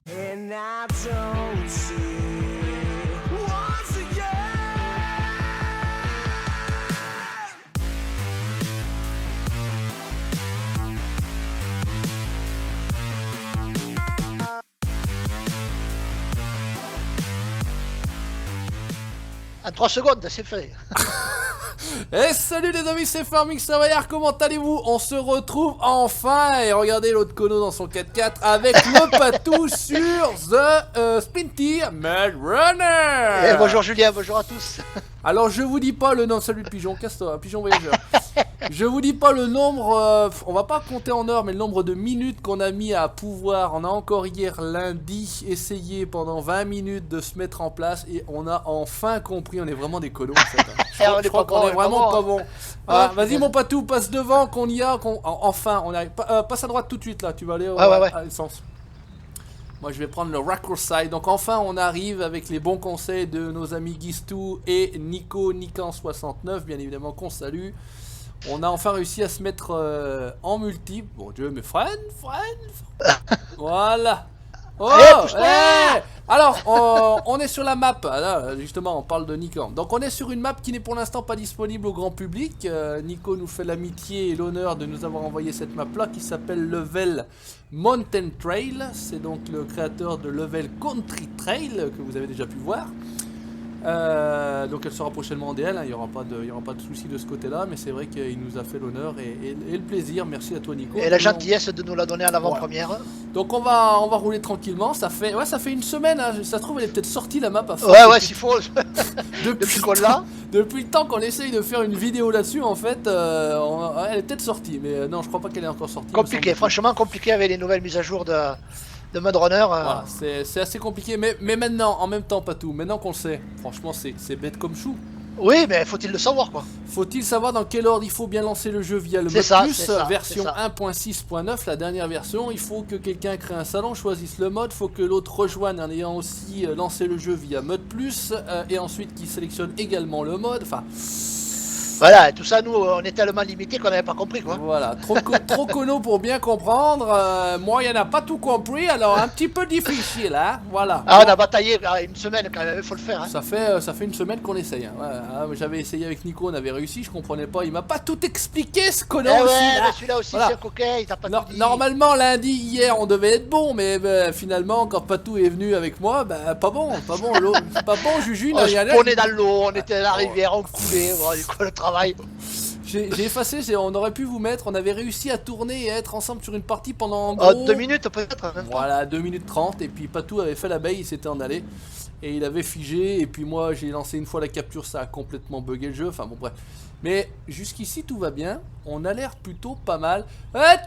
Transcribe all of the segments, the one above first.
And I don't see once again. En 3 secondes, c'est fait. Et salut les amis, c'est Farming Savoyard, comment allez-vous? On se retrouve enfin, et regardez l'autre Kono dans son 4x4 avec le patou sur The Spinty Mud Runner. Et bonjour Julien, bonjour à tous. Alors je vous dis pas le nom, salut le pigeon, casse-toi, pigeon voyageur. Je vous dis pas le nombre, on va pas compter en heures, mais le nombre de minutes qu'on a mis à pouvoir. On a encore hier lundi essayé pendant 20 minutes de se mettre en place et on a enfin compris, on est vraiment des colos en fait. Je crois qu'on est vraiment pas bon. Voilà, vas-y mon patou, passe devant, qu'on y a, enfin on arrive. Passe à droite tout de suite là, tu vas aller à l'essence. Moi je vais prendre le Raccourci Side. Donc enfin on arrive avec les bons conseils de nos amis Gistou et Nico Nikan69, bien évidemment qu'on salue. On a enfin réussi à se mettre en multi. Bon Dieu, mais friend. Voilà. Oh, hey. Alors, on est sur la map. Là, justement, on parle de Nico. Donc, on est sur une map qui n'est pour l'instant pas disponible au grand public. Nico nous fait l'amitié et l'honneur de nous avoir envoyé cette map-là qui s'appelle Level Mountain Trail. C'est donc le créateur de Level Country Trail que vous avez déjà pu voir. Donc elle sera prochainement en DL, hein, il n'y aura pas de souci de ce côté là, mais c'est vrai qu'il nous a fait l'honneur et le plaisir. Merci à toi Nico. Et la gentillesse de nous la donner à l'avant-première. Ouais. Donc on va rouler tranquillement, ça fait une semaine, hein, ça se trouve elle est peut-être sortie la map à fond. Ouais s'il faut. depuis qu'on l'a. Depuis le temps qu'on essaye de faire une vidéo là-dessus en fait, elle est peut-être sortie, mais non je crois pas qu'elle est encore sortie. Compliqué, franchement compliqué avec les nouvelles mises à jour de Mud Runner. Voilà, c'est assez compliqué, mais maintenant, en même temps, pas tout. Maintenant qu'on le sait, franchement, c'est bête comme chou. Oui, mais faut-il le savoir quoi. Faut-il savoir dans quel ordre il faut bien lancer le jeu via le mode plus, version 1.6.9, la dernière version. Il faut que quelqu'un crée un salon, choisisse le mode, faut que l'autre rejoigne en ayant aussi lancé le jeu via mode plus, et ensuite qu'il sélectionne également le mode. Enfin. Voilà, tout ça, nous, on est tellement limité qu'on n'avait pas compris, quoi. Voilà, trop cono pour bien comprendre. Moi, il n'y en a pas tout compris, alors un petit peu difficile, hein. Voilà. Ah, on a bataillé une semaine quand même, il faut le faire. Hein. Ça fait une semaine qu'on essaye. Hein. Voilà. J'avais essayé avec Nico, on avait réussi, je comprenais pas. Il m'a pas tout expliqué, ce connard aussi. Ouais, celui-là aussi, voilà. C'est un coquin, il t'a pas tout dit. Normalement, lundi, hier, on devait être bon, mais finalement, quand Patou est venu avec moi, pas bon, l'eau. Pas bon, Juju, on est dans l'eau, on était à la rivière, on coulait, voilà, du coup, le travail. J'ai effacé, on aurait pu vous mettre, on avait réussi à tourner et à être ensemble sur une partie pendant en gros... 2 minutes peut-être. Voilà, 2 minutes 30, et puis Patou avait fait la baie, il s'était en allé. Et il avait figé, et puis moi j'ai lancé une fois la capture, ça a complètement bugué le jeu, enfin bon bref. Mais jusqu'ici tout va bien, on a l'air plutôt pas mal.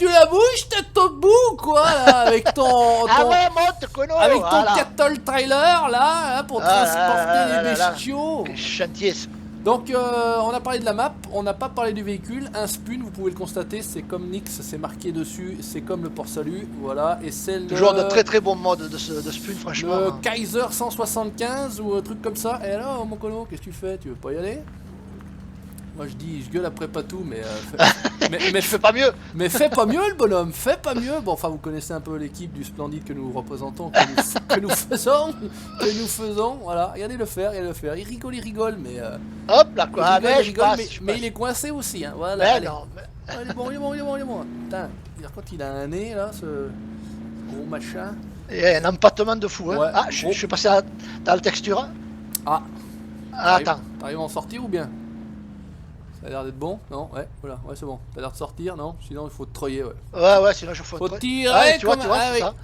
Tu la bouges t'as ton bout quoi là, avec ton... Ah ouais, monte Kono. Avec ton cattle trailer là, hein, pour transporter les bestiaux. Chantier. Donc on a parlé de la map, on n'a pas parlé du véhicule. Un Spun, vous pouvez le constater, c'est comme Nix, c'est marqué dessus, c'est comme le port salut, voilà. Et c'est toujours de très bon mode de Spun franchement. Le Kaiser 175 ou un truc comme ça. Et alors mon colo, qu'est-ce que tu fais? Tu veux pas y aller? Moi je gueule après Patou, mais je fais pas mieux. Mais fais pas mieux le bonhomme, fais pas mieux. Bon enfin vous connaissez un peu l'équipe du Splendide que nous représentons, que nous faisons, voilà. Regardez le faire, il rigole, mais hop là quoi, mais il est coincé aussi, hein. Voilà. Non, il est bon. Putain, quand il a un nez là, ce gros machin. Et un empattement de fou, hein. Ouais, ah, je suis passé dans la texture. Attends. T'arrives à en sortir ou bien? Ça a l'air d'être bon, non? Ouais, voilà, ouais c'est bon. T'as l'air de sortir, non? Sinon il faut te troyer, ouais. Ouais, sinon je faut tirer. Ouais, tu vois,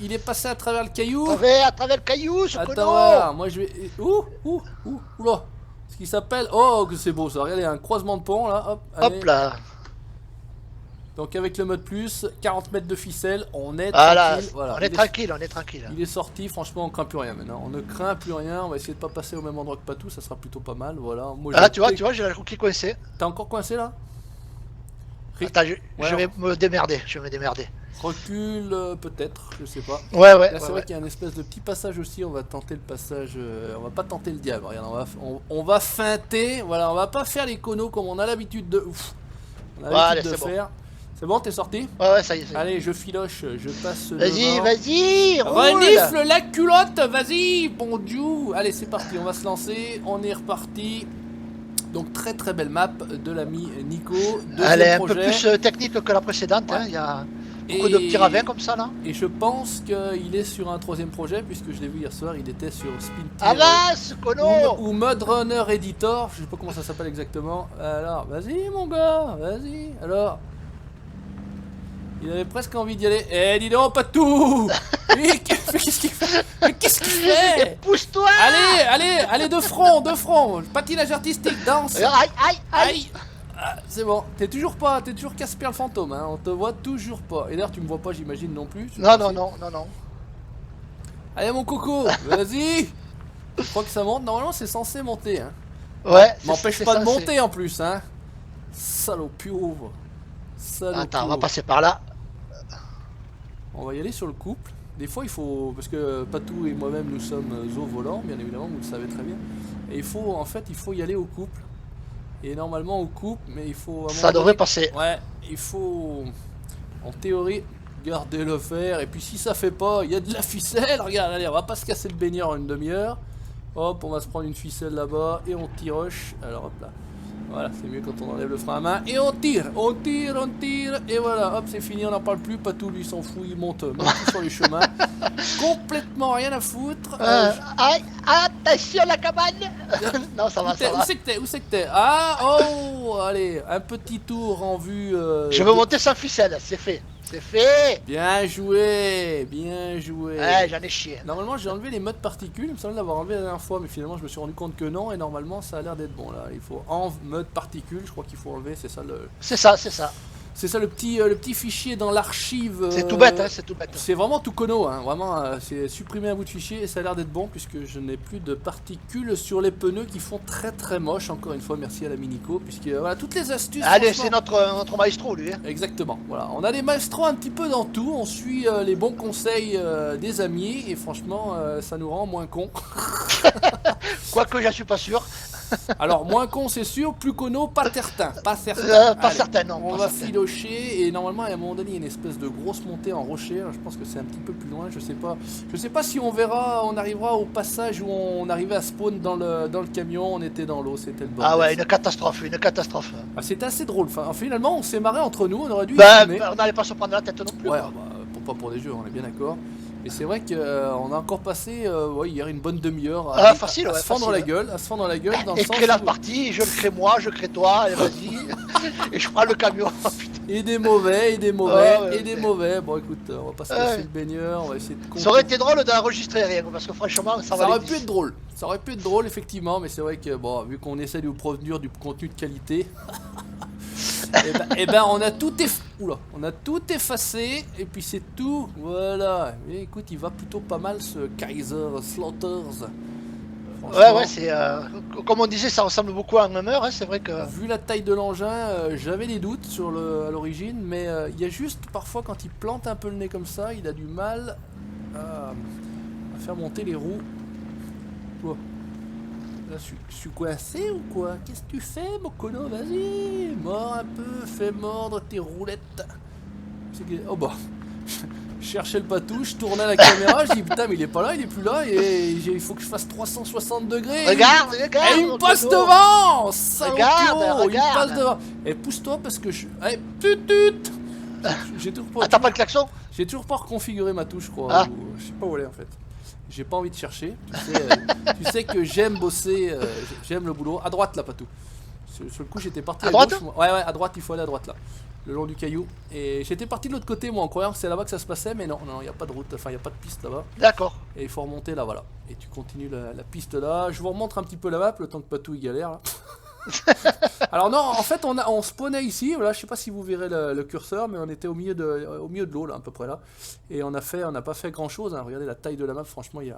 il est passé à travers le caillou. À travers le caillou, ce Attends, voilà, moi je vais... Oula. Ce qui s'appelle... Oh, que c'est beau ça. Regardez, un croisement de pont, là, hop. Hop là. Donc avec le mode plus, 40 mètres de ficelle, on est tranquille. Voilà. On est tranquille. Il est sorti, franchement on craint plus rien maintenant. On ne craint plus rien, on va essayer de pas passer au même endroit que Patou, ça sera plutôt pas mal, voilà. Moi, tu vois, j'ai la cookie coincée. T'es encore coincé là? Attends, je vais me démerder, Recule peut-être, je sais pas. Ouais. Là c'est vrai qu'il y a un espèce de petit passage aussi, on va tenter le passage, on va pas tenter le diable, regarde, on va feinter, voilà, on va pas faire les conos comme on a l'habitude de... faire. C'est bon, t'es sorti? Ouais, ça y est. Allez, je filoche, je passe Vas-y, devant. vas-y, roule. Renifle la culotte, vas-y, bon Dieu. Allez, c'est parti, on va se lancer, on est reparti. Donc très très belle map de l'ami Nico. Elle est un Deuxième peu projet. plus technique que la précédente, Ouais. hein. Il y a beaucoup de petits ravins comme ça là. Et je pense qu'il est sur un troisième projet, puisque je l'ai vu hier soir, il était sur Spin Avance, Kono. ou Mud Runner Editor, je sais pas comment ça s'appelle exactement. Alors, vas-y mon gars, vas-y. Alors, il avait presque envie d'y aller. Eh, dis donc, pas tout. Mais qu'est-ce qu'il fait? Mais qu'est-ce qu'il fait? Pousse-toi. Allez, de front, patinage artistique, danse. Aïe, aïe, aïe. Aïe. Ah, c'est bon, t'es toujours Casper le fantôme, hein. On te voit toujours pas. Et d'ailleurs, tu me vois pas, j'imagine non plus. Non, non, non, non, non. Allez, mon coco, vas-y. Je crois que ça monte. Normalement, c'est censé monter, hein. Ouais. M'empêche c'est pas de censé. monter en plus, hein. Salaud pauvre. Salaud Attends, on va pauvre. passer par là. On va y aller sur le couple. Des fois, il faut. Parce que Patou et moi-même, nous sommes au volant, bien évidemment, vous le savez très bien. Et il faut, en fait, il faut y aller au couple. Et normalement, au couple, mais il faut. Ça devrait passer. Ouais, il faut. En théorie, garder le fer. Et puis, si ça fait pas, il y a de la ficelle. Regarde, allez, on va pas se casser le baigneur en une demi-heure. Hop, on va se prendre une ficelle là-bas. Et on tiroche. Alors, hop là. Voilà, c'est mieux quand on enlève le frein à main. Et on tire. Et voilà, hop, c'est fini, on n'en parle plus. Patou, lui, s'en fout, il monte sur les chemins. Complètement rien à foutre. Aïe, attention la cabane. Non, ça va, ça Où va. c'est que t'es? Ah, oh, allez, un petit tour en vue. Je veux monter sans ficelle, c'est fait. C'est fait. Bien joué, bien joué. Ouais, j'en ai chié. Normalement, j'ai enlevé les modes particules. Il me semble l'avoir enlevé la dernière fois, mais finalement, je me suis rendu compte que non. Et normalement, ça a l'air d'être bon là. Il faut en mode particules, je crois qu'il faut enlever. C'est ça le. C'est ça, c'est ça. C'est ça le petit fichier dans l'archive. C'est tout bête, hein, c'est tout bête. C'est vraiment tout cono, hein. Vraiment, c'est supprimer un bout de fichier et ça a l'air d'être bon puisque je n'ai plus de particules sur les pneus qui font très très moche. Encore une fois, merci à la Minico, puisque voilà, toutes les astuces. Allez, franchement- c'est notre maestro, lui. Hein. Exactement, voilà. On a des maestros un petit peu dans tout, on suit les bons conseils des amis et franchement, ça nous rend moins cons. Quoique, j'en suis pas sûr. Alors, moins con, c'est sûr, plus cono, pas certain. Pas certain. Pas Allez, certain, non. On pas va certain. filocher et normalement, à un moment donné, il y a une espèce de grosse montée en rocher. Alors, je pense que c'est un petit peu plus loin. Je sais pas si on verra, on arrivera au passage où on arrivait à spawn dans le camion. On était dans l'eau, c'était le bordel. Ah ouais, une catastrophe, une catastrophe. Ah, c'était assez drôle. Enfin, finalement, on s'est marré entre nous. On aurait dû. y Bah, filmer. on n'allait pas se prendre la tête non plus. Ouais, quoi. bah, pas pour des jeux, on est bien d'accord. Et c'est vrai qu'on a encore passé ouais, hier une bonne demi-heure Facile, à ouais, se fendre facile, la gueule, dans le Et sens crée la où- partie, je le crée moi, je crée toi, allez vas-y. Et je prends le camion. Et des mauvais, Ouais, ouais, et des ouais. mauvais. Bon écoute, on va pas se casser Ouais. le baigneur, on va essayer de Ça aurait été drôle d'enregistrer rien, parce que franchement, ça va aurait pu être drôle. Ça aurait pu être drôle effectivement, mais c'est vrai que bon, vu qu'on essaie de vous produire du contenu de qualité, et ben on a on a tout effacé et puis c'est tout. Voilà. Et écoute, il va plutôt pas mal ce Kaiser Slaughters. Ouais, Franchement, ouais, c'est. Comme on disait, ça ressemble beaucoup à un Hummer, hein, c'est vrai que. vu la taille de l'engin, j'avais des doutes à l'origine, mais il y a juste parfois quand il plante un peu le nez comme ça, il a du mal à faire monter les roues. Quoi? Là, je suis coincé ou quoi? Qu'est-ce que tu fais, mon cono? Vas-y, mords un peu, fais mordre tes roulettes. Oh bah, je cherchais le patou, je tournais la caméra, je dis putain, mais il est pas là, il est plus là, et il faut que je fasse 360 degrés. Regarde, Et regarde! il me passe Kono. devant! Salopio, Regarde, il me regarde. passe devant. Et pousse-toi parce que je. Allez, tut. J'ai toujours pas. Ah, t'as pas le klaxon? J'ai toujours pas reconfiguré ma touche, je crois. Ah. Ou- je sais pas où elle est en fait. J'ai pas envie de chercher. Tu sais que j'aime bosser, j'aime le boulot. À droite là, Patou. Sur le coup, j'étais parti À à, droite gauche, moi. Ouais, à droite, il faut aller à droite là. Le long du caillou. Et j'étais parti de l'autre côté, moi, en croyant que c'est là-bas que ça se passait, mais non, il n'y a pas de route, enfin, il n'y a pas de piste là-bas. D'accord. Et il faut remonter là, voilà. Et tu continues la piste là. Je vous remontre un petit peu la map, le temps que Patou il galère. Là. Alors non, en fait, on spawnait ici. Voilà, je sais pas si vous verrez le curseur, mais on était au milieu de l'eau là, à peu près là. Et on n'a pas fait grand chose. Hein. Regardez la taille de la map. Franchement, il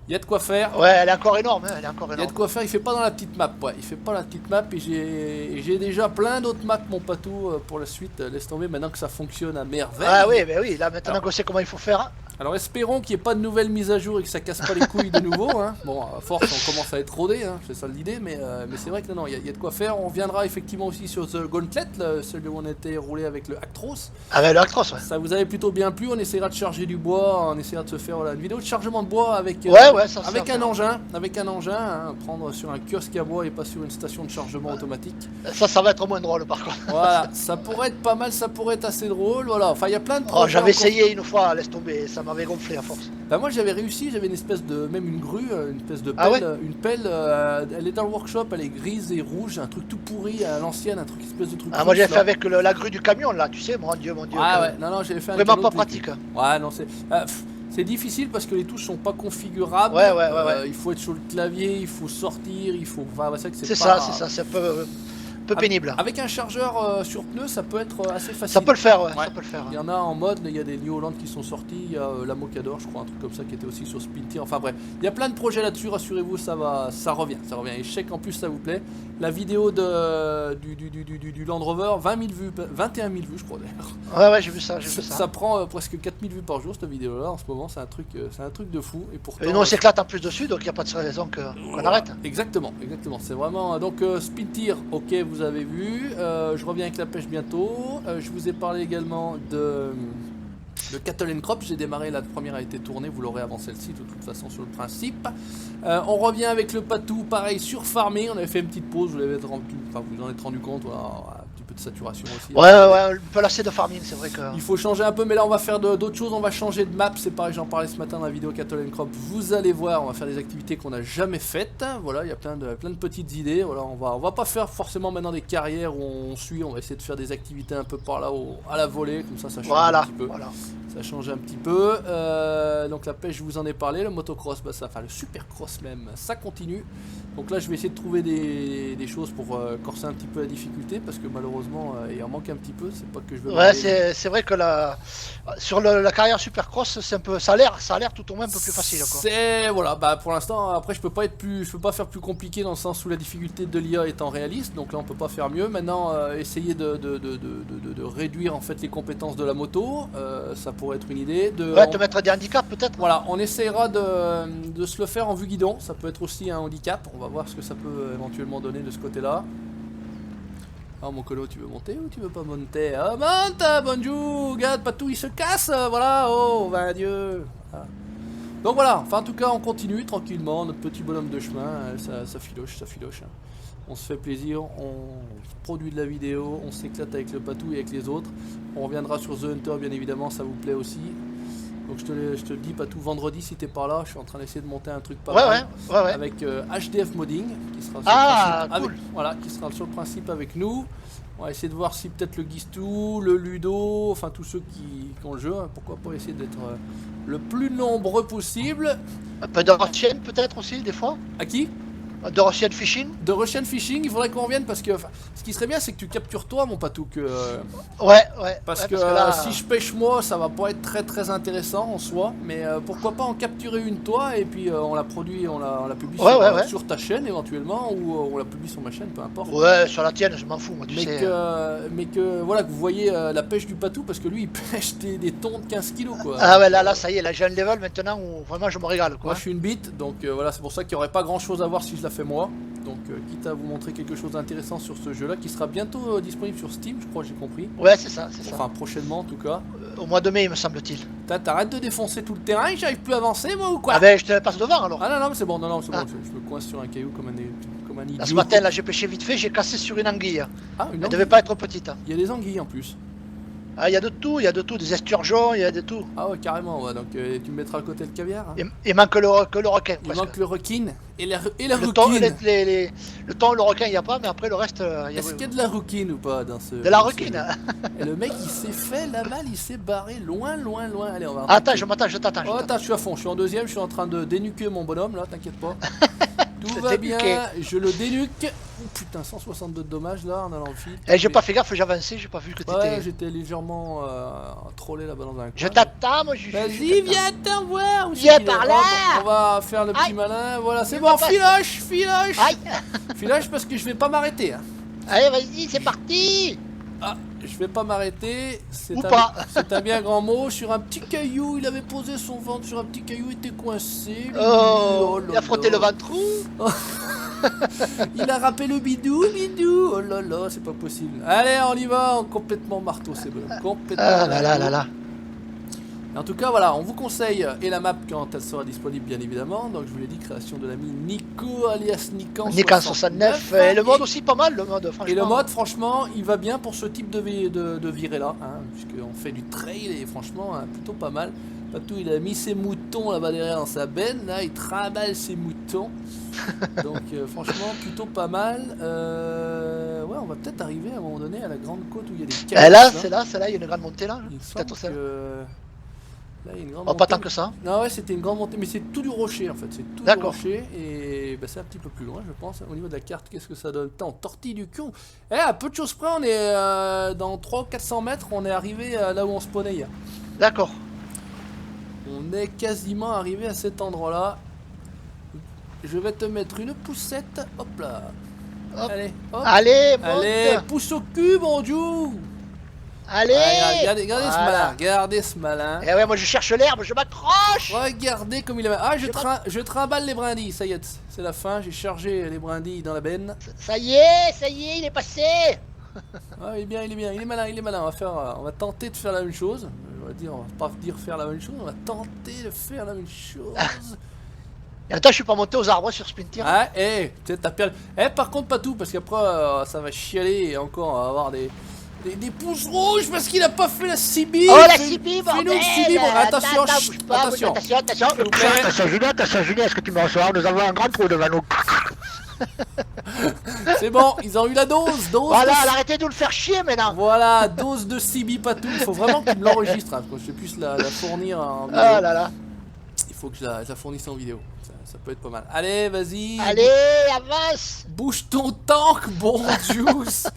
y a de quoi faire. Ouais, elle est encore énorme, hein, elle est encore Il y a énorme. de quoi faire. Il fait pas dans la petite map. Ouais, il fait pas la petite map. Et j'ai déjà plein d'autres maps, mon Patou, pour la suite. Laisse tomber maintenant que ça fonctionne à merveille. Ah oui, ben oui, là maintenant Alors. qu'on sait comment il faut faire. Alors espérons qu'il n'y ait pas de nouvelles mises à jour et que ça casse pas les couilles de nouveau. Hein. Bon, à force, on commence à être rodé, hein, c'est ça l'idée, mais c'est vrai que non, il y a de quoi faire. On reviendra effectivement aussi sur The Gauntlet, celui où on était roulé avec le Actros. Avec le Actros, ouais. Ça vous avait plutôt bien plu, on essaiera de charger du bois, on essaiera de se faire une vidéo de chargement de bois avec, Ça avec un engin, hein, prendre sur un kiosque à bois et pas sur une station de chargement automatique. Ça va être moins drôle par contre. Voilà, ça pourrait être pas mal, ça pourrait être assez drôle, voilà. Enfin, il y a plein de Oh, projets. j'avais encore. essayé une fois, laisse tomber, ça m'avait gonflé à force. Bah moi j'avais réussi, j'avais une espèce de, même une grue, une espèce de pelle, Ah ouais une pelle, elle est dans le workshop, elle est grise et rouge, un truc tout pourri à l'ancienne, un truc espèce de truc. Ah, moi j'ai rouge, fait là. avec la grue du camion là, tu sais, mon dieu. Ah ouais, non j'avais fait un Vraiment autre pas véhicule. pratique. Ouais non c'est difficile parce que les touches sont pas configurables. Ouais. Il faut être sur le clavier, il faut sortir, il faut. Enfin, c'est que C'est pas... ça, c'est un peu pénible. Avec un chargeur sur pneu, ça peut être assez facile. Ça peut le faire, ouais. Ça peut le faire. Il y en a en mode, il y a des New Holland qui sont sortis, il y a la Mocador, je crois, un truc comme ça qui était aussi sur Spintir. Enfin bref, il y a plein de projets là-dessus, rassurez-vous, ça revient. Et je sais qu'en plus ça vous plaît. La vidéo du Land Rover, 21 000 vues, je crois d'ailleurs. Ouais, j'ai vu ça. Ça prend presque 4000 vues par jour cette vidéo-là en ce moment, c'est un truc de fou. Et pourtant. Et nous on s'éclate en plus dessus, donc il n'y a pas de raison qu'on arrête. Exactement. C'est vraiment. Donc Spintir, ok, vous avez vu. Je reviens avec la pêche bientôt. Je vous ai parlé également de Cattle Crop. J'ai démarré, la première a été tournée, vous l'aurez avant celle-ci de toute façon sur le principe. On revient avec le Patou, pareil sur Farming. On avait fait une petite pause, vous en êtes rendu compte, voilà, un petit peu de saturation aussi. Ouais, un peu lassé de farming, c'est vrai que. Il faut changer un peu, mais là on va faire d'autres choses, on va changer de map, c'est pareil, j'en parlais ce matin dans la vidéo Cattle Crop. Vous allez voir, on va faire des activités qu'on n'a jamais faites. Voilà, il y a plein de petites idées. Voilà, on va pas faire forcément maintenant des carrières où on suit, on va essayer de faire des activités un peu par là à la volée, comme ça change un petit peu. Voilà. Ça change un petit peu. Donc la pêche, je vous en ai parlé. Le motocross, le supercross même, ça continue. Donc là, je vais essayer de trouver des choses pour corser un petit peu la difficulté parce que malheureusement, il en manque un petit peu. C'est pas que je veux. Ouais, c'est vrai que sur la carrière supercross, c'est un peu, ça a l'air tout au moins un peu plus facile. C'est voilà, pour l'instant, après, je peux pas faire plus compliqué dans le sens où la difficulté de l'IA étant réaliste. Donc là, on peut pas faire mieux. Maintenant, essayer de réduire en fait les compétences de la moto, ça pourrait être une idée. Te mettre des handicaps peut-être. Voilà, on essaiera de se le faire en vue guidon, ça peut être aussi un handicap, on va voir ce que ça peut éventuellement donner de ce côté-là. Ah mon colo, tu veux monter ou tu veux pas monter? Ah monte, bonjour, regarde, Patou il se casse, voilà, oh, ben adieu. Voilà. Donc voilà, enfin en tout cas on continue tranquillement, notre petit bonhomme de chemin, ça filoche. Hein. On se fait plaisir, on produit de la vidéo, on s'éclate avec le Patou et avec les autres. On reviendra sur The Hunter bien évidemment, ça vous plaît aussi. Donc je te le dis Patou, vendredi si t'es par là, je suis en train d'essayer de monter un truc pas mal avec HDF Modding qui sera sur qui sera sur le principe avec nous. On va essayer de voir si peut-être le Guistou, le Ludo, enfin tous ceux qui ont le jeu, hein, pourquoi pas essayer d'être le plus nombreux possible. Un peu de Russian peut-être aussi des fois. À qui? De Russian Fishing. De Russian Fishing, il faudrait qu'on revienne parce que ce qui serait bien c'est que tu captures toi mon Patou que parce que là, si je pêche moi ça va pas être très intéressant en soi, mais pourquoi pas en capturer une toi et puis on la produit, on la publie sur ta chaîne éventuellement ou on la publie sur ma chaîne, peu importe. Ouais, sur la tienne, je m'en fous moi, tu sais. Mais que voilà, que vous voyez la pêche du Patou parce que lui il pêche des thons de 15 kilos quoi. Ah ouais, là ça y est, là j'ai un level maintenant où vraiment je me régale quoi. Moi je suis une bite, donc voilà, c'est pour ça qu'il n'y aurait pas grand chose à voir si je la fais moi. Donc quitte à vous montrer quelque chose d'intéressant sur ce jeu là qui sera bientôt disponible sur Steam, je crois, j'ai compris. Ouais, c'est ça. Enfin prochainement en tout cas. Au mois de mai il me semble-t-il. T'arrêtes de défoncer tout le terrain et j'arrive plus à avancer moi ou quoi? Ah ben je te passe devant alors. Ah non mais c'est bon, c'est bon, je me coince sur un caillou comme un idiot. Là, ce matin là j'ai pêché vite fait, j'ai cassé sur une anguille. Ah, une anguille. Elle devait pas être petite. Il y a des anguilles en plus. Ah, il y a de tout, des esturgeons, il y a de tout. Ah ouais, carrément, ouais. Donc tu me mettras à côté le caviar. Hein. Il manque le requin. Il manque le requin et la le rouquine. Le thon, le requin, il n'y a pas, mais après le reste. Est-ce qu'il y a de la rouquine ou pas dans ce. De la rouquine. Et le mec il s'est fait la malle, il s'est barré loin. Allez, on va. Attends, je t'attends. Oh, attends, je suis à fond, je suis en deuxième, je suis en train de dénuquer mon bonhomme là, t'inquiète pas. Tout va bien, je le dénuque. Oh putain, 162 de dommages là en allant au fil. Eh, j'ai pas fait gaffe, j'ai avancé, j'ai pas vu que t'étais. Ouais, j'étais légèrement trollé là-bas dans un coin. Je t'attends, moi je. Vas-y, viens t'en voir. Viens par là. On va faire le petit malin, voilà, c'est bon, filoche parce que je vais pas m'arrêter. Hein. Allez, vas-y, c'est parti. Ah, Je vais pas m'arrêter. Ou pas. C'est un bien grand mot. Sur un petit caillou, il avait posé son ventre sur un petit caillou, il était coincé. Oh, là il a frotté là. le ventre. Il a râpé le bidou, bidou. Oh là là, c'est pas possible. Allez, on y va. Complètement marteau, c'est bon. Complètement. Ah là là là là. En tout cas, voilà, on vous conseille et la map quand elle sera disponible, bien évidemment. Donc, je vous l'ai dit, création de l'ami Nico alias Nikan. Nikan 69. Et le mode aussi pas mal, le mode, franchement. Et le mode, franchement, il va bien pour ce type de virée là, hein, puisqu'on fait du trail et franchement, hein, plutôt pas mal. Patou, il a mis ses moutons là-bas derrière dans sa benne, là, il trimballe ses moutons. Donc, franchement, plutôt pas mal. Ouais, on va peut-être arriver à un moment donné à la grande côte où il y a des cailloux. Et là, c'est là, il y a une grande montée là. Il me Peut-être semble ça. que... Là, il y a une grande Oh, pas montée. tant que ça. Non, ouais, c'était une grande montée, mais c'est tout du rocher en fait. C'est tout du D'accord. rocher et bah, c'est un petit peu plus loin, je pense. Au niveau de la carte, qu'est-ce que ça donne? Putain, on tortille du cul. Eh, à peu de choses près, on est dans 300-400 mètres, on est arrivé là où on spawnait hier. D'accord. On est quasiment arrivé à cet endroit-là. Je vais te mettre une poussette. Hop là. Hop. Allez, hop. Allez, monte. Allez, pousse au cul, mon dieu. Allez. Regardez ce Voilà. malin, regardez ce malin. Et ouais, moi je cherche l'herbe, je m'accroche. Regardez comme il est. Ah, je trimballe les brindilles, ça y est, c'est la fin. J'ai chargé les brindilles dans la benne. Ça y est, il est passé. Ah, il est bien, il est malin, il est malin. On va tenter de faire la même chose. On va pas dire faire la même chose, on va tenter de faire la même chose. Et attends, je suis pas monté aux arbres sur Splinter. Ah, peut-être t'as perdu. Par contre, pas tout, parce qu'après, ça va chialer et encore, on va avoir des pouces rouges parce qu'il a pas fait la CB. Oh la CB, Fais-nous bordel. une CB, bon, attention, Attends, chut, bouge pas, attention. attention. S'il vous plaît. Attention Julien, est-ce que tu me reçois? Nous avons un grand trou devant nous. C'est bon, ils ont eu la dose. Voilà, arrêtez de nous le faire chier maintenant. Voilà, dose de CB Patou. Il faut vraiment que tu me l'enregistres, hein, parce que je puisse la fournir en vidéo. Ah là là. Il faut que je la fournisse en vidéo. Ça peut être pas mal. Allez, vas-y. Allez, avance. Bouge ton tank, bon juice.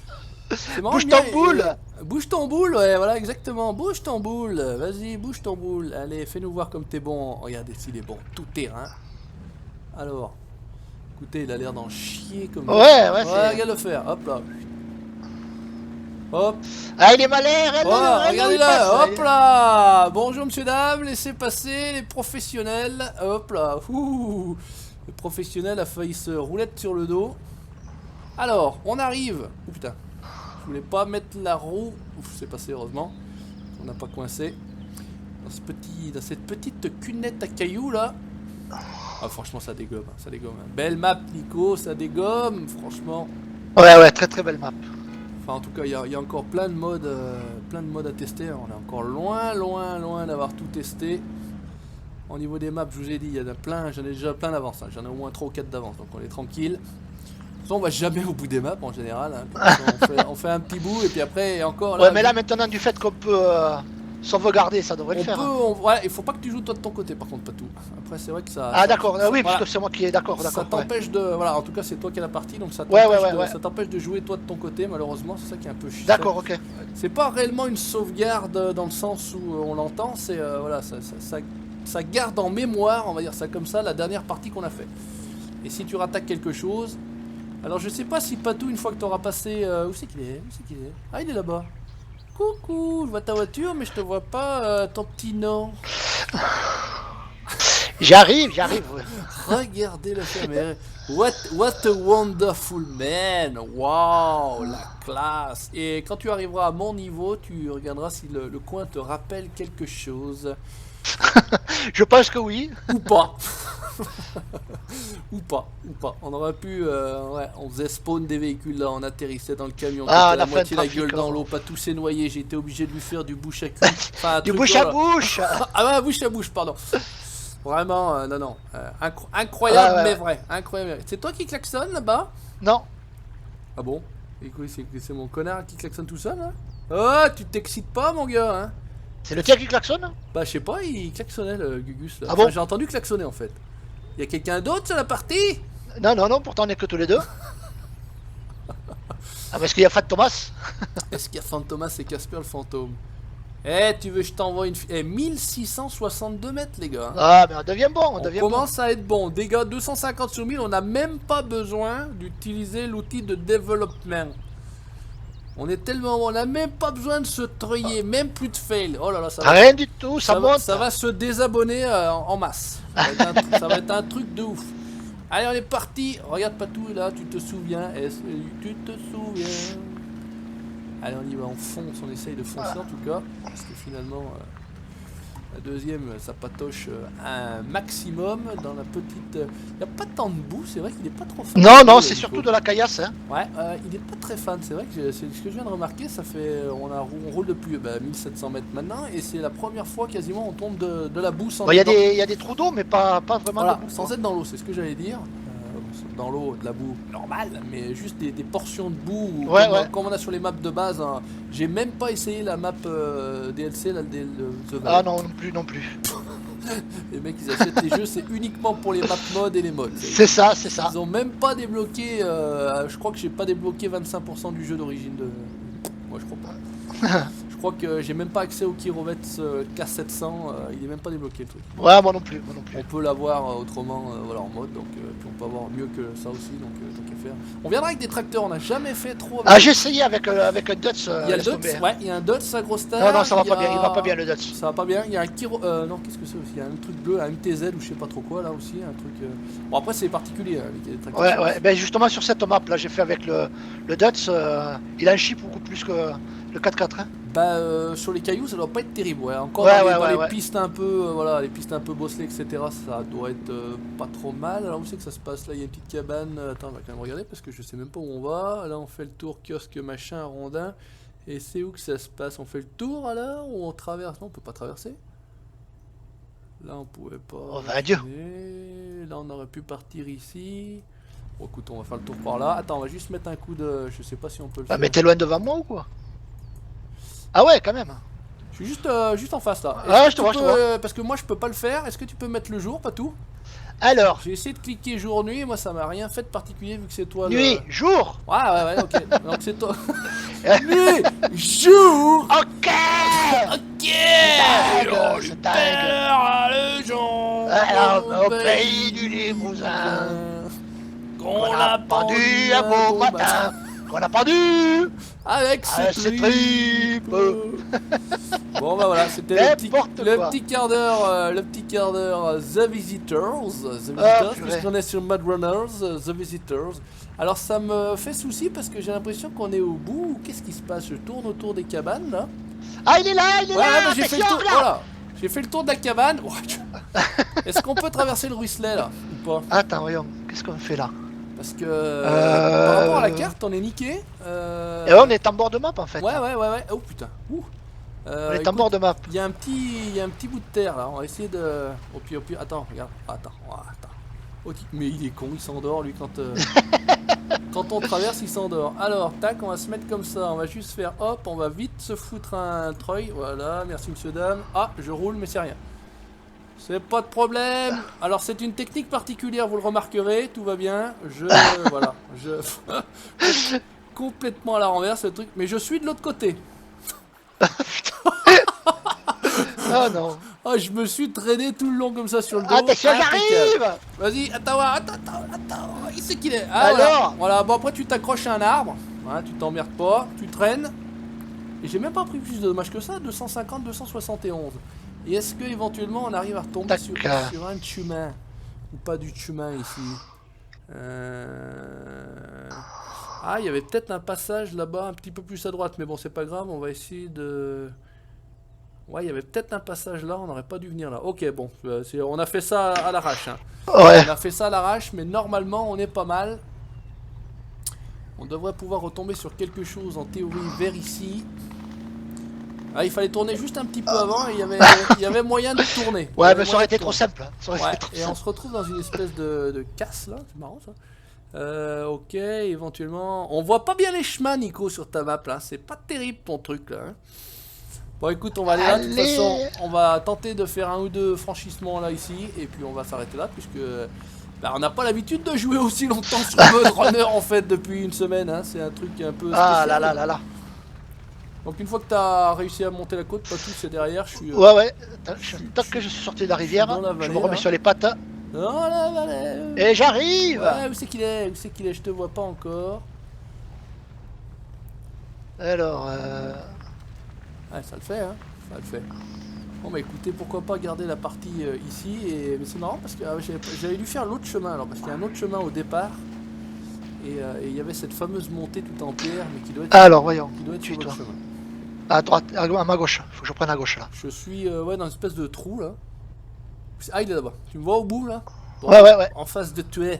C'est marrant, Bouge bien, ton boule. Bouge ton boule, ouais, voilà, exactement. Bouge ton boule. Vas-y, bouge ton boule. Allez, fais-nous voir comme t'es bon. Regardez s'il est bon. Tout terrain. Alors, écoutez, il a l'air d'en chier comme Ouais, ouais, ouais, regarde le faire. Hop là. Hop. Ah, il est malin, Regardez là, hop là. Bonjour monsieur dame, laissez passer les professionnels. Hop là. Ouh. Le professionnel a failli se roulette sur le dos. Alors, on arrive. Oh putain. Je voulais pas mettre la roue. Ouf, c'est passé heureusement. On n'a pas coincé. Dans cette petite cunette à cailloux là. Ah franchement ça dégomme, ça dégomme. Belle map Nico, ça dégomme, franchement. Ouais, très très belle map. Enfin en tout cas il y a encore plein de modes à tester. On est encore loin d'avoir tout testé. Au niveau des maps, je vous ai dit, il y en a plein, j'en ai déjà plein d'avance. Hein. J'en ai au moins 3 ou 4 d'avance, donc on est tranquille. On va jamais au bout des maps en général. Hein. On fait un petit bout et puis après encore. Là, Ouais, mais là maintenant du fait qu'on peut sauvegarder, ça devrait le faire. Ouais, il faut pas que tu joues toi de ton côté par contre, pas tout. Après c'est vrai que ça. Ah d'accord, oui, voilà. parce que c'est moi qui est d'accord. Ça t'empêche de. Voilà, en tout cas c'est toi qui as la partie, donc ça Ouais. t'empêche de jouer toi de ton côté, malheureusement, c'est ça qui est un peu chiant. D'accord, ok. C'est pas réellement une sauvegarde dans le sens où on l'entend, c'est voilà, ça garde en mémoire, on va dire ça comme ça, la dernière partie qu'on a fait. Et si tu rattaques quelque chose. Alors je sais pas si Patou, une fois que tu auras passé. Où c'est qu'il est? Ah, il est là-bas. Coucou, je vois ta voiture, mais je te vois pas ton petit nom. J'arrive. Ouais. Regardez le film. What a wonderful man. Wow, la classe. Et quand tu arriveras à mon niveau, tu regarderas si le coin te rappelle quelque chose. Je pense que oui. Ou pas. ou pas. On aurait pu, ouais, on faisait spawn des véhicules là, on atterrissait dans le camion, Ah, la on a fait moitié un la gueule trafic, dans hein. l'eau, pas tout s'est noyé, j'ai été obligé de lui faire du bouche à cul. Enfin, un Du truc bouche là, à là. bouche. Ah ouais, bouche à bouche, pardon. Vraiment, non. Incroyable, Ouais. mais vrai. Incroyable. C'est toi qui klaxonne là-bas? Non. Ah bon? Et quoi, c'est mon connard qui klaxonne tout seul là? Oh, tu t'excites pas, mon gars, hein? C'est le tien qui klaxonne? Bah, je sais pas, il klaxonnait le Gugus là. Ah bon? J'ai entendu klaxonner en fait. Y a quelqu'un d'autre sur la partie? Non, pourtant on est que tous les deux. Ah, parce qu'il y a Fat Thomas. Est-ce qu'il y a Fantomas et Casper le fantôme? Eh, tu veux que je t'envoie une... 1662 mètres, les gars. Ah, mais on devient bon, on On devient commence à être bon. Dégâts 250 sur 1000, on n'a même pas besoin d'utiliser l'outil de développement. On a même pas besoin de se treuiller, même plus de fail. Oh là là, Rien du tout, ça monte. ça va se désabonner en masse. Ça va être un truc de ouf. Allez, on est parti. Regarde Patou, là, tu te souviens. Est-ce que tu te souviens? Allez, on y va, on fonce, on essaye de foncer en tout cas. Parce que finalement, la deuxième, ça patoche un maximum dans la petite... Il n'y a pas tant de boue, c'est vrai qu'il n'est pas trop fan. Non, c'est surtout de la caillasse. Hein. Ouais, il n'est pas très fan, c'est vrai que c'est ce que je viens de remarquer. Ça fait, on roule depuis 1700 mètres maintenant et c'est la première fois quasiment on tombe de la boue sans... Il y a des trous d'eau, mais pas vraiment voilà, de boue. sans être dans l'eau, c'est ce que j'allais dire. Dans l'eau, de la boue normale, mais juste des portions de boue comme on a sur les maps de base. Hein. J'ai même pas essayé la map DLC, là, The Valley. Ah non plus. Les mecs ils achètent les jeux, c'est uniquement pour les map mods et les mods. C'est ça. Ils ont même pas débloqué, je crois que j'ai pas débloqué 25% du jeu d'origine de... Moi je crois pas. Je crois que j'ai même pas accès au Kirovets K700, il est même pas débloqué le truc. Ouais, moi non plus. On peut l'avoir autrement voilà, en mode, donc puis on peut avoir mieux que ça aussi, donc tant qu'à faire. On viendra avec des tracteurs, on n'a jamais fait trop... Ah, j'ai essayé avec un Dutz. Il y a le Dutz, ouais, il y a un Dutz à grosse taille. Non, ça va pas bien, il va pas bien le Dutz. Ça va pas bien, il y a un Kiro... non, qu'est-ce que c'est aussi? Il y a un truc bleu, un MTZ ou je sais pas trop quoi là aussi, un truc... Bon après c'est particulier avec les tracteurs. Ouais, ben justement sur cette map là, j'ai fait avec le Dutz, il a un chip beaucoup plus que le 4x4. Hein. Bah sur les cailloux ça doit pas être terrible, ouais. Encore dans les pistes un peu, voilà, les pistes un peu bosselées, etc. Ça doit être pas trop mal. Alors où c'est que ça se passe là? Il y a une petite cabane. Attends, on va quand même regarder parce que je sais même pas où on va. Là on fait le tour kiosque machin rondin. Et c'est où que ça se passe? On fait le tour alors ou on traverse? Non, on peut pas traverser. Là on pouvait pas. Oh bah adieu. Là on aurait pu partir ici. Bon écoute, on va faire le tour par là. Attends, on va juste mettre un coup de... Je sais pas si on peut le faire. Mais t'es loin devant moi ou quoi? Ah ouais, quand même. Je suis juste en face là. Ah, je te vois. Parce que moi je peux pas le faire. Est-ce que tu peux mettre le jour, Patou? Alors. J'ai essayé de cliquer jour-nuit. Moi ça m'a rien fait de particulier vu que c'est toi. Nuit, jour. Ouais, ok. Donc c'est toi. Nuit, jour. Ok. C'est dingue. Le jour. Alors, au pays du Limousin. Qu'on a pendu un beau matin. Qu'on a pendu avec ses tripes. Bon bah voilà, c'était le petit quart d'heure The Visitors, puisqu'on est sur Mad Runners, The Visitors. Alors ça me fait souci parce que j'ai l'impression qu'on est au bout. Qu'est-ce qui se passe? Je tourne autour des cabanes là. Ah il est là, il est là. J'ai fait le tour, voilà. J'ai fait le tour de la cabane. Est-ce qu'on peut traverser le ruisselet là ou pas? Attends, voyons, qu'est-ce qu'on fait là? Parce que par rapport à la carte, on est niqué. Et ouais, on est en bord de map en fait. Ouais. Oh putain. On est en bord de map. Il y a un petit bout de terre là. On va essayer de. Au pire. Attends, regarde. Attends. Okay. Mais il est con, il s'endort lui quand quand on traverse, il s'endort. Alors, tac, on va se mettre comme ça. On va juste faire hop. On va vite se foutre un treuil. Voilà. Merci monsieur dame. Ah, je roule, mais c'est rien. C'est pas de problème. Alors c'est une technique particulière, vous le remarquerez, tout va bien. Voilà, complètement à la renverse le truc, mais je suis de l'autre côté. Oh non. Oh, je me suis traîné tout le long comme ça sur le dos. Attention, j'arrive. Vas-y, attends, il sait qu'il est. Ah, alors voilà, bon après tu t'accroches à un arbre, hein, tu t'emmerdes pas, tu traînes. Et j'ai même pas pris plus de dommages que ça, 250, 271. Et est-ce que éventuellement on arrive à retomber sur un chemin ou pas du chemin ici? Ah, il y avait peut-être un passage là-bas un petit peu plus à droite, mais bon c'est pas grave, on va essayer de... Ouais, il y avait peut-être un passage là, on n'aurait pas dû venir là. Ok, bon, on a fait ça à l'arrache. Hein. Ouais. On a fait ça à l'arrache, mais normalement on est pas mal. On devrait pouvoir retomber sur quelque chose en théorie vers ici. Ah, il fallait tourner juste un petit peu avant et il y avait moyen de tourner. Ouais, mais ça aurait été trop simple. On se retrouve dans une espèce de casse là, c'est marrant ça. Ok, éventuellement. On voit pas bien les chemins, Nico, sur ta map là. C'est pas terrible ton truc là. Hein. Bon, écoute, on va aller là. De toute façon, on va tenter de faire un ou deux franchissements là ici et puis on va s'arrêter là puisque. Bah, on n'a pas l'habitude de jouer aussi longtemps sur Mud Runner en fait depuis une semaine. Hein. C'est un truc un peu spécial. Ah là. Donc une fois que tu as réussi à monter la côte, pas tout, c'est derrière, je suis... Ouais, tant que je suis sorti de la rivière, vallée, je me remets sur les pattes. Dans la vallée. Et j'arrive. Ouais, où c'est qu'il est? Je te vois pas encore. Alors, Ouais, ça le fait, hein. Ça le fait. Bon, bah écoutez, pourquoi pas garder la partie ici. Mais c'est marrant parce que j'avais dû faire l'autre chemin alors. Parce qu'il y a un autre chemin au départ. Et il y avait cette fameuse montée tout en pierre. Mais qui doit être, alors voyons. qui doit être sur Suis-toi. l'autre chemin. À droite, à ma gauche. Faut que je prenne à gauche là. Je suis ouais, dans une espèce de trou là. Ah, il est là-bas. Tu me vois au bout là? Bon, Ouais. en face de toi.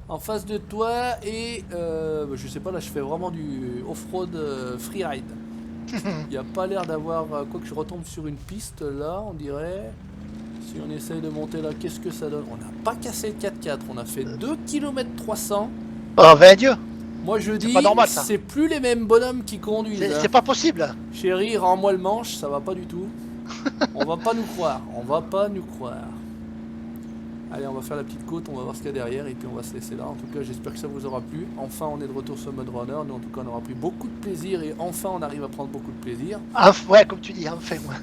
En face de toi et bah, je sais pas, là je fais vraiment du off-road freeride. Il n'y a pas l'air d'avoir quoi que je retombe sur une piste là, on dirait. Si on essaye de monter là, qu'est-ce que ça donne? On n'a pas cassé le 4x4, on a fait 2 km 300. Oh, ben Dieu. Moi je dis, pas normal, ça. c'est plus les mêmes bonhommes qui conduisent. C'est pas possible. Chérie, rends-moi le manche, ça va pas du tout. On va pas nous croire, on va pas nous croire. Allez, on va faire la petite côte, on va voir ce qu'il y a derrière et puis on va se laisser là. En tout cas, j'espère que ça vous aura plu. Enfin, on est de retour sur Mud Runner. Nous, en tout cas, on aura pris beaucoup de plaisir et enfin, on arrive à prendre beaucoup de plaisir. Ouais, comme tu dis, enfin, moi.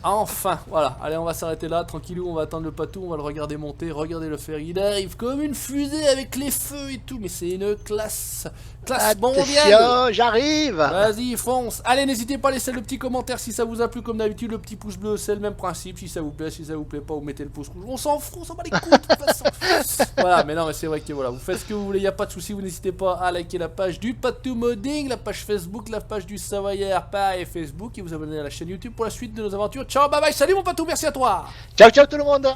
Enfin, voilà. Allez, on va s'arrêter là, tranquillou, on va attendre le patou, on va le regarder monter, regardez le faire. Il arrive comme une fusée avec les feux et tout, mais c'est une classe mondiale. Attention, j'arrive. Vas-y, fonce. Allez, n'hésitez pas à laisser le petit commentaire si ça vous a plu, comme d'habitude, le petit pouce bleu, c'est le même principe. Si ça vous plaît pas, vous mettez le pouce rouge. On s'en fout, on s'en bat les couilles de toute façon. Voilà, mais non, mais c'est vrai que voilà, vous faites ce que vous voulez, y a pas de souci, vous n'hésitez pas à liker la page du Patou Modding, la page Facebook, la page du Savoyard pareil Facebook et vous abonner à la chaîne YouTube pour la suite de nos aventures. Ciao, bye bye, salut mon Patou, merci à toi. Ciao tout le monde.